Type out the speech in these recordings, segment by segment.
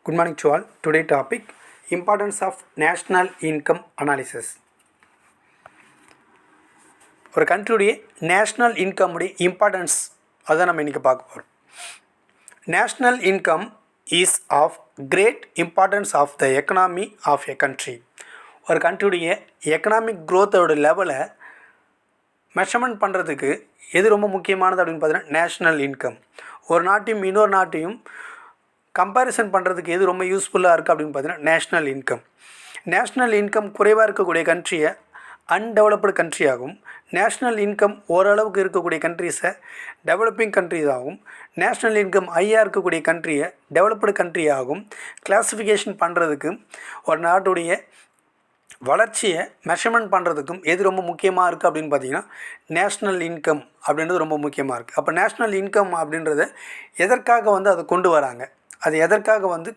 Good morning to all. Today topic importance of national income analysis. ஒரு கண்ட்ரியுடைய national income உடைய importance அதை நம்ம இன்றைக்கி பார்க்க போகிறோம். National income is of great importance of the economy of a country. ஒரு கண்ட்ரியுடைய எக்கனாமிக் க்ரோத்தோட லெவலை மெஷர்மெண்ட் பண்ணுறதுக்கு எது ரொம்ப முக்கியமானது அப்படின்னு பார்த்தீங்கன்னா நேஷ்னல் இன்கம். ஒரு நாட்டையும் இன்னொரு நாட்டையும் கம்பேரிசன் பண்ணுறதுக்கு எது ரொம்ப யூஸ்ஃபுல்லாக இருக்குது அப்படின்னு பார்த்தீங்கன்னா நேஷ்னல் இன்கம். நேஷ்னல் இன்கம் குறைவாக இருக்கக்கூடிய கண்ட்ரியை அன்டெவலப்டு கண்ட்ரி ஆகும். நேஷ்னல் இன்கம் ஓரளவுக்கு இருக்கக்கூடிய கண்ட்ரிஸை டெவலப்பிங் கண்ட்ரிஸ் ஆகும். நேஷ்னல் இன்கம் ஹையாக இருக்கக்கூடிய கண்ட்ரியை டெவலப்டு கண்ட்ரி ஆகும். கிளாஸிஃபிகேஷன் பண்ணுறதுக்கு ஒரு நாட்டுடைய வளர்ச்சியை மெஷர்மெண்ட் பண்ணுறதுக்கும் எது ரொம்ப முக்கியமாக இருக்குது அப்படின்னு பார்த்தீங்கன்னா நேஷ்னல் இன்கம் அப்படின்றது ரொம்ப முக்கியமாக இருக்குது. அப்போ நேஷ்னல் இன்கம் அப்படின்றத எதற்காக அதை கொண்டு வராங்க, அது எதற்காக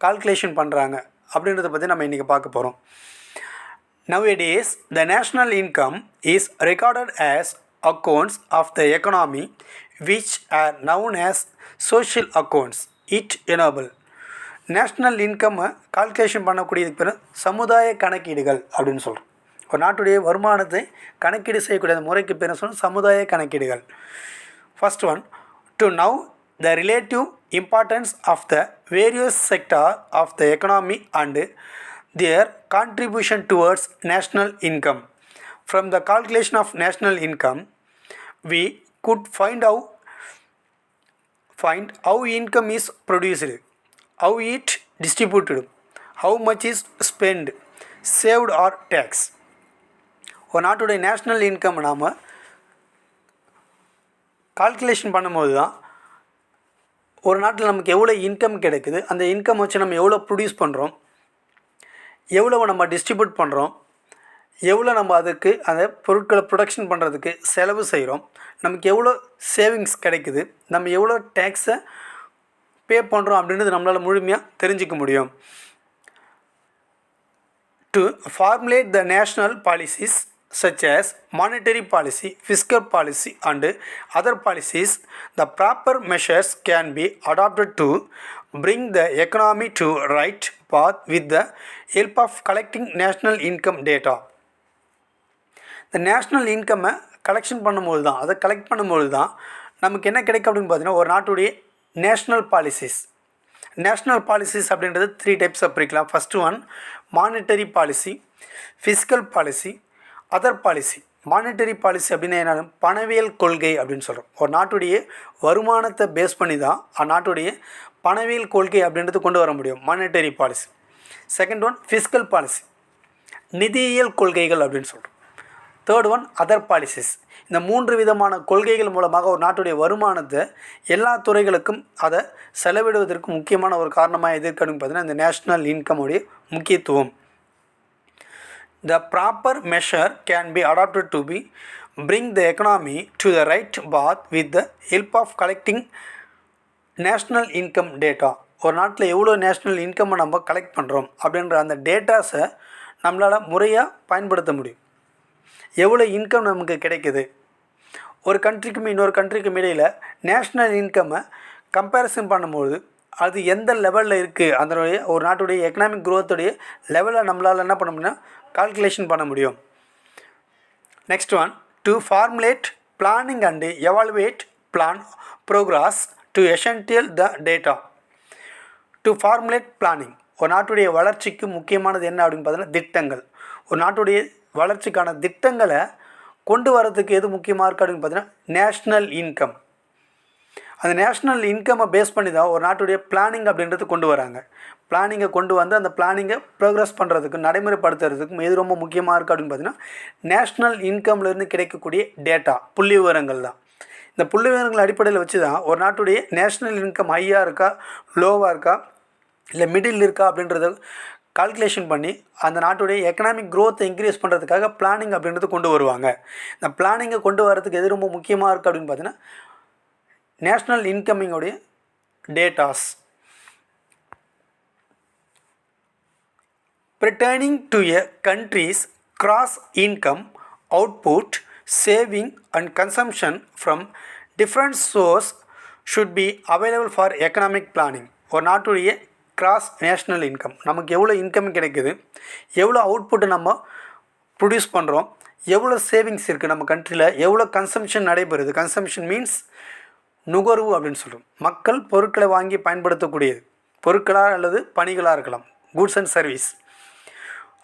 கால்குலேஷன் பண்ணுறாங்க அப்படின்றத பற்றி நம்ம இன்றைக்கி பார்க்க போகிறோம். Nowadays, the national income is recorded as accounts of the economy which are known as social accounts. It enable national இன்கம்மை கால்குலேஷன் பண்ணக்கூடியதுக்கு பேர் சமுதாய கணக்கீடுகள் அப்படின்னு சொல்கிறோம். ஒரு நாட்டுடைய வருமானத்தை கணக்கீடு செய்யக்கூடிய அந்த முறைக்கு பேர் சொல்கிறோம் சமுதாய கணக்கீடுகள். First one, to know the relative importance of the various sector of the economy and their contribution towards national income. From the calculation of national income, we could find how income is produced, how it distributed, how much is spent, saved or tax. ஒரு நாட்டுடைய national income நாம் calculation பண்ணும்போது தான் ஒரு நாட்டில் நமக்கு எவ்வளோ income கிடைக்குது, அந்த இன்கம் வச்சு நம்ம எவ்வளோ ப்ரொடியூஸ் பண்ணுறோம், எவ்வளோ நம்ம டிஸ்ட்ரிபியூட் பண்ணுறோம், எவ்வளோ நம்ம அதுக்கு அந்த பொருட்களை ப்ரொடக்ஷன் பண்ணுறதுக்கு செலவு செய்கிறோம், நமக்கு எவ்வளோ சேவிங்ஸ் கிடைக்குது, நம்ம எவ்வளோ டேக்ஸை பே பண்ணுறோம் அப்படின்றது நம்மளால் முழுமையாக தெரிஞ்சிக்க முடியும். To formulate the national policies such as monetary policy, fiscal policy and other policies, the proper measures can be adopted to bring the economy to right path with the help of collecting national income data. இந்த national இன்கம்மை collection பண்ணும்போது தான், அதை collect பண்ணும்போது தான் நமக்கு என்ன கிடைக்கும் அப்படின்னு பார்த்தீங்கன்னா ஒரு நாட்டுடைய நேஷ்னல் பாலிசிஸ். நேஷ்னல் பாலிசிஸ் அப்படின்றது 3 டைப்ஸாக பிரிக்கலாம். First one monetary policy, fiscal policy, other policy. Monetary policy அப்படின்னா என்ன, பணவியல் கொள்கை அப்படின்னு சொல்கிறோம். ஒரு நாட்டுடைய வருமானத்தை பேஸ் பண்ணி தான் அந்நாட்டுடைய பணவியல் கொள்கை அப்படின்றது கொண்டு வர முடியும், monetary policy. Second one fiscal policy, நிதியியல் கொள்கைகள் அப்படின்னு சொல்கிறோம். Third one other policies. இந்த 3 விதமான கொள்கைகள் மூலமாக ஒரு நாட்டுடைய வருமானத்தை எல்லா துறைகளுக்கும் அதை செலவிடுவதற்கு முக்கியமான ஒரு காரணமாக எது இருக்குன்னு பார்த்தீங்கன்னா இந்த நேஷ்னல் இன்கமுடைய முக்கியத்துவம். The proper measure can be adopted to bring the economy to the right path with the help of collecting national income data. ஒரு நாட்டில் எவ்வளோ நேஷ்னல் இன்கம்மை நம்ம கலெக்ட் பண்ணுறோம் அப்படின்ற அந்த டேட்டாஸை நம்மளால் முறையாக பயன்படுத்த முடியும். எவ்வளோ இன்கம் நமக்கு கிடைக்குது, ஒரு கண்ட்ரிக்கும் இன்னொரு கண்ட்ரிக்கும் இடையில் நேஷ்னல் இன்கம்மை கம்பேரிசன் பண்ணும்போது அது எந்த லெவலில் இருக்குது, அதனுடைய ஒரு நாட்டுடைய எக்கனாமிக் க்ரோத்துடைய லெவலில் நம்மளால் என்ன பண்ண முடியும்னா கால்குலேஷன் பண்ண முடியும். Next one, to formulate planning and evaluate plan progress to essential the data. To formulate planning, ஒரு நாட்டுடைய வளர்ச்சிக்கு முக்கியமானது என்ன அப்படின்னு பார்த்தீங்கன்னா திட்டங்கள். ஒரு நாட்டுடைய வளர்ச்சிக்கான திட்டங்களை கொண்டு வரதுக்கு எது முக்கியமாக இருக்குது அப்படின்னு பார்த்தீங்கன்னா நேஷ்னல் இன்கம். அந்த நேஷ்னல் இன்கம்மை பேஸ் பண்ணி தான் ஒரு நாட்டுடைய பிளானிங் அப்படின்றது கொண்டு வராங்க. பிளானிங்கை கொண்டு வந்து அந்த பிளானிங்கை ப்ரோக்ரஸ் பண்ணுறதுக்கும் நடைமுறைப்படுத்துறதுக்கும் எது ரொம்ப முக்கியமாக இருக்குது அப்படின்னு பார்த்தீங்கன்னா நேஷ்னல் இன்கம்லேருந்து கிடைக்கக்கூடிய டேட்டா, புள்ளி விவரங்கள் தான். இந்த புள்ளி விவரங்கள் அடிப்படையில் வச்சு தான் ஒரு நாட்டுடைய நேஷ்னல் இன்கம் ஹையாக இருக்கா, லோவாக இருக்கா, இல்லை மிடில் இருக்கா அப்படின்றத கால்குலேஷன் பண்ணி அந்த நாட்டுடைய எக்கனாமிக் க்ரோத்தை இன்க்ரீஸ் பண்ணுறதுக்காக பிளானிங் அப்படின்றது கொண்டு வருவாங்க. இந்த பிளானிங்கை கொண்டு வரதுக்கு எது ரொம்ப முக்கியமாக இருக்குது அப்படின்னு பார்த்தீங்கன்னா நேஷ்னல் இன்கமிங்கோடைய datas. Pertaining to a country's gross income, output, saving and consumption from different sources should be available for economic planning. ஒரு நாட்டுடைய கிராஸ் நேஷ்னல் இன்கம், நமக்கு எவ்வளோ இன்கம் கிடைக்குது, எவ்வளோ அவுட்புட்டு நம்ம ப்ரொடியூஸ் பண்ணுறோம், எவ்வளோ சேவிங்ஸ் இருக்குது நம்ம கண்ட்ரியில், எவ்வளோ கன்சம்ஷன் நடைபெறுது. கன்சம்ஷன் மீன்ஸ் நுகர்வு அப்படின்னு சொல்கிறோம். மக்கள் பொருட்களை வாங்கி பயன்படுத்தக்கூடியது, பொருட்களாக அல்லது பணிகளாக இருக்கலாம், கூட்ஸ் அண்ட் சர்வீஸ்.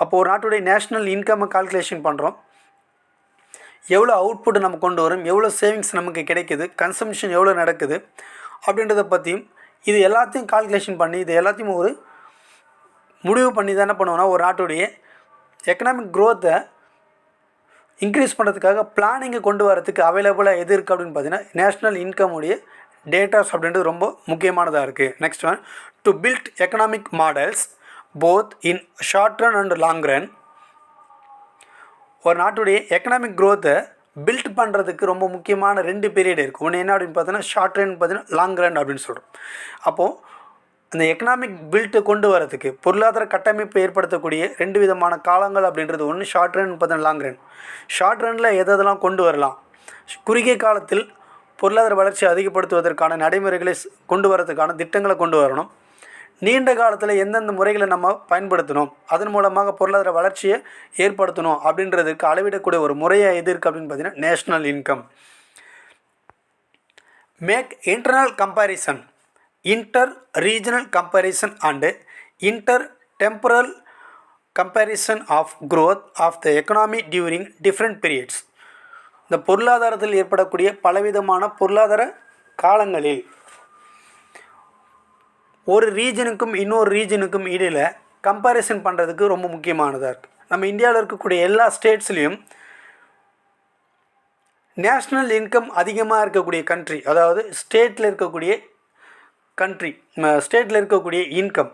அப்போது ஒரு நாட்டுடைய நேஷ்னல் இன்கம்மை கால்குலேஷன் பண்ணுறோம், எவ்வளோ அவுட்புட் நம்ம கொண்டு வரோம், எவ்வளோ சேவிங்ஸ் நமக்கு கிடைக்குது, கன்சம்ஷன் எவ்வளோ நடக்குது அப்படின்றத பற்றியும் இது எல்லாத்தையும் கால்குலேஷன் பண்ணி இது எல்லாத்தையும் ஒரு முடிவு பண்ணி தான் என்ன பண்ணுவோம்னா ஒரு நாட்டுடைய எக்கனாமிக் க்ரோத்தை இன்க்ரீஸ் பண்ணுறதுக்காக பிளானிங்கை கொண்டு வரதுக்கு அவைலபிளாக எது இருக்குது அப்படின்னு பார்த்தீங்கன்னா நேஷ்னல் இன்கமுடைய டேட்டாஸ் அப்படின்றது ரொம்ப முக்கியமானதாக இருக்குது. Next one, to build economic models both in short run and long run. ஒரு நாட்டுடைய எக்கனாமிக் க்ரோத்தை பில்ட் பண்ணுறதுக்கு ரொம்ப முக்கியமான 2 பீரியட் இருக்குது. ஒன்று என்ன அப்படின்னு பார்த்தீங்கன்னா ஷார்ட் ரன், பார்த்தீங்கன்னா லாங் ரன் அப்படின்னு சொல்கிறோம். அப்போது அந்த எக்கனாமிக் பில்ட்டை கொண்டு வரதுக்கு பொருளாதார கட்டமைப்பு ஏற்படுத்தக்கூடிய 2 விதமான காலங்கள் அப்படின்றது ஒன்று ஷார்ட் ரன், பார்த்தீங்கன்னா லாங் ரன். ஷார்ட் ரனில் எதெல்லாம் கொண்டு வரலாம், குறுகிய காலத்தில் பொருளாதார வளர்ச்சியை அதிகப்படுத்துவதற்கான நடைமுறைகளை கொண்டு வரதுக்கான திட்டங்களை கொண்டு வரணும். நீண்ட காலத்தில் எந்தெந்த முறைகளை நம்ம பயன்படுத்தணும், அதன் மூலமாக பொருளாதார வளர்ச்சியை ஏற்படுத்தணும் அப்படின்றதுக்கு அளவிடக்கூடிய ஒரு முறையை எது இருக்குது அப்படின்னு பார்த்தீங்கன்னா national income. Make internal comparison, inter regional comparison and inter temporal comparison of growth of the economy during different periods. இந்த பொருளாதாரத்தில் ஏற்படக்கூடிய பலவிதமான பொருளாதார காலங்களில் ஒரு ரீஜனுக்கும் இன்னொரு ரீஜனுக்கும் இடையில் கம்பேரிசன் பண்ணுறதுக்கு ரொம்ப முக்கியமானதாக இருக்குது. நம்ம இந்தியாவில் இருக்கக்கூடிய எல்லா ஸ்டேட்ஸ்லேயும் நேஷ்னல் இன்கம் அதிகமாக இருக்கக்கூடிய கண்ட்ரி, அதாவது ஸ்டேட்டில் இருக்கக்கூடிய கண்ட்ரி, ஸ்டேட்டில் இருக்கக்கூடிய இன்கம்,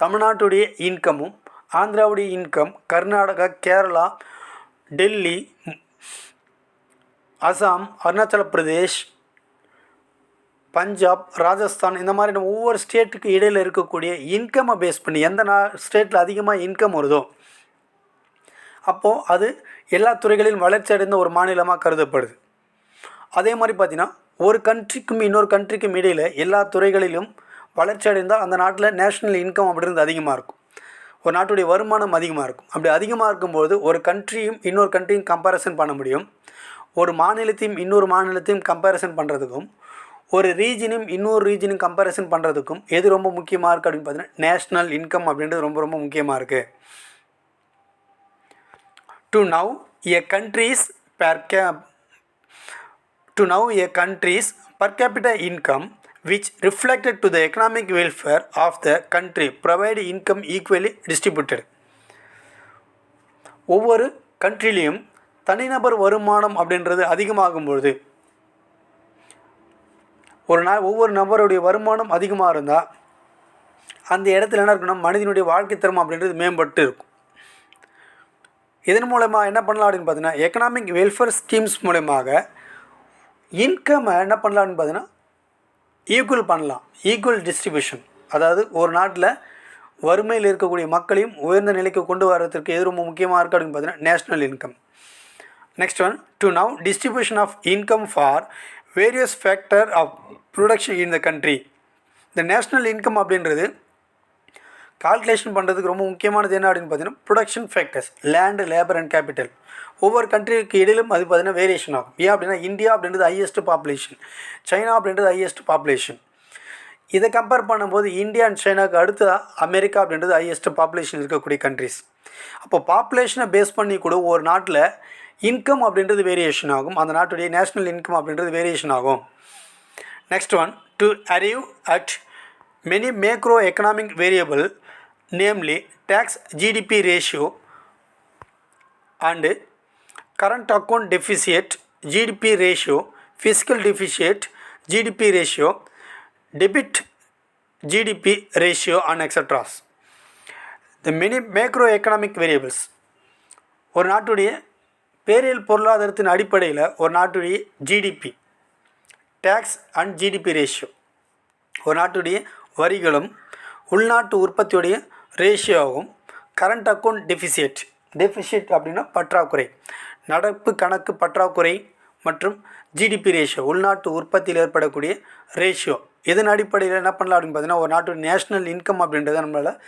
தமிழ்நாட்டுடைய இன்கமும் ஆந்திராவுடைய இன்கம், கர்நாடகா, கேரளா, டெல்லி, அசாம், அருணாச்சல பிரதேஷ், பஞ்சாப், ராஜஸ்தான், இந்த மாதிரி ஒவ்வொரு ஸ்டேட்டுக்கு இடையில் இருக்கக்கூடிய இன்கம்மை பேஸ் பண்ணி எந்த ஸ்டேட்டில் அதிகமாக இன்கம் வருதோ அப்போது அது எல்லா துறைகளிலும் வளர்ச்சி அடைந்த ஒரு மாநிலமாக கருதப்படுது. அதே மாதிரி பார்த்திங்கன்னா ஒரு கண்ட்ரிக்கும் இன்னொரு கண்ட்ரிக்கும் இடையில் எல்லா துறைகளிலும் வளர்ச்சி அடைந்தால் அந்த நாட்டில் நேஷ்னல் இன்கம் அப்படின்றது அதிகமாக இருக்கும், ஒரு நாட்டுடைய வருமானம் அதிகமாக இருக்கும். அப்படி அதிகமாக இருக்கும்போது ஒரு கண்ட்ரியும் இன்னொரு கண்ட்ரியும் கம்பேரிசன் பண்ண முடியும், ஒரு மாநிலத்தையும் இன்னொரு மாநிலத்தையும் கம்பேரிசன் பண்ணுறதுக்கும், ஒரு ரீஜனையும் இன்னொரு ரீஜனையும் கம்பேரிசன் பண்ணுறதுக்கும் எது ரொம்ப முக்கியமாக இருக்குது அப்படின்னு பார்த்தீங்கன்னா நேஷ்னல் இன்கம் அப்படின்றது ரொம்ப ரொம்ப முக்கியமாக இருக்குது. To now a countries per capita income which reflected to the economic welfare of the country provide income equally distributed. ஒவ்வொரு கண்ட்ரிலையும் தனிநபர் வருமானம் அப்படின்றது அதிகமாகும்பொழுது ஒவ்வொரு நபருடைய வருமானம் அதிகமாக இருந்தால் அந்த இடத்துல என்ன இருக்குன்னா மனிதனுடைய வாழ்க்கை தரம் அப்படின்றது மேம்பட்டு இருக்கும். இதன் மூலமாக என்ன பண்ணலாம் அப்படின்னு பார்த்தீங்கன்னா எக்கனாமிக் வெல்ஃபேர் ஸ்கீம்ஸ் மூலமாக இன்கம்மை என்ன பண்ணலாம் அப்படின்னு பார்த்தீங்கன்னா ஈக்குவல் பண்ணலாம், ஈக்குவல் டிஸ்ட்ரிபியூஷன். அதாவது ஒரு நாட்டில் வறுமையில் இருக்கக்கூடிய மக்களையும் உயர்ந்த நிலைக்கு கொண்டு வரதுக்கு எது ரொம்ப முக்கியமாக இருக்குது அப்படின்னு பார்த்தீங்கன்னா national income. Next one, to know distribution of income for various factor of production in the country. இந்த நேஷ்னல் இன்கம் அப்படின்றது கால்குலேஷன் பண்ணுறதுக்கு ரொம்ப முக்கியமானது என்ன அப்படின்னு பார்த்தீங்கன்னா production factors, land, labour and capital. ஒவ்வொரு கண்ட்ரிக்கு இடையிலும் அது பார்த்தீங்கன்னா வேரியேஷன் ஆகும். ஏன் அப்படின்னா இந்தியா அப்படின்றது ஹையஸ்ட் பாப்புலேஷன், சைனா அப்படின்றது ஹையஸ்ட் பாப்புலேஷன். இதை கம்பேர் பண்ணும்போது இந்தியா அண்ட் சைனாவுக்கு அடுத்து அமெரிக்கா அப்படின்றது ஹையஸ்ட் பாப்புலேஷன் இருக்கக்கூடிய கண்ட்ரிஸ். அப்போ பாப்புலேஷனை பேஸ் பண்ணி கூட ஒரு நாட்டில் இன்கம் அப்படின்றது வேரியேஷன் ஆகும், அந்த நாட்டுடைய நேஷ்னல் இன்கம் அப்படின்றது வேரியேஷன் ஆகும். Next one, to arrive at many macroeconomic variable namely tax, GDP ratio and current account deficit, GDP ratio, fiscal deficit, GDP ratio, debit GDP ratio and extras. The many macroeconomic variables ஒரு நாட்டுடைய பேரியல் பொருளாதாரத்தின் அடிப்படையில் ஒரு நாட்டுடைய GDP, tax and GDP ratio, ஒரு நாட்டுடைய வரிகளும் உள்நாட்டு உற்பத்தியுடைய ரேஷியோவும், கரண்ட் அக்கௌண்ட் டெஃபிசிட் அப்படின்னா பற்றாக்குறை, நடப்பு கணக்கு பற்றாக்குறை மற்றும் ஜிடிபி ரேஷியோ உள்நாட்டு உற்பத்தியில் ஏற்படக்கூடிய ரேஷியோ இதன் அடிப்படையில் என்ன பண்ணலாம் அப்படின்னு பார்த்தீங்கன்னா ஒரு நாட்டோட நேஷ்னல் இன்கம் அப்படின்றத நம்மளால்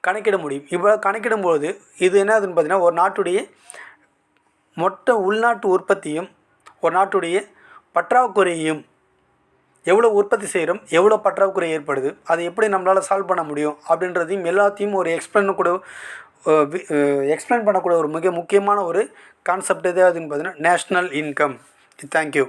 கணக்கிட முடியும். இப்போ கணக்கிடும்போது இது என்னதுன்னு பார்த்தீங்கன்னா ஒரு நாட்டுடைய மொத்த உள்நாட்டு உற்பத்தியும் ஒரு நாட்டுடைய பற்றாக்குறையும் எவ்வளோ உற்பத்தி செய்கிறோம், எவ்வளோ பற்றாக்குறை ஏற்படுது, அதை எப்படி நம்மளால் சால்வ் பண்ண முடியும் அப்படின்றதையும் எல்லாத்தையும் ஒரு எக்ஸ்பிளைன் பண்ணக்கூடிய ஒரு மிக முக்கியமான ஒரு கான்செப்ட் எது அதுன்னு பார்த்தீங்கன்னா நேஷ்னல் இன்கம். தேங்க்யூ.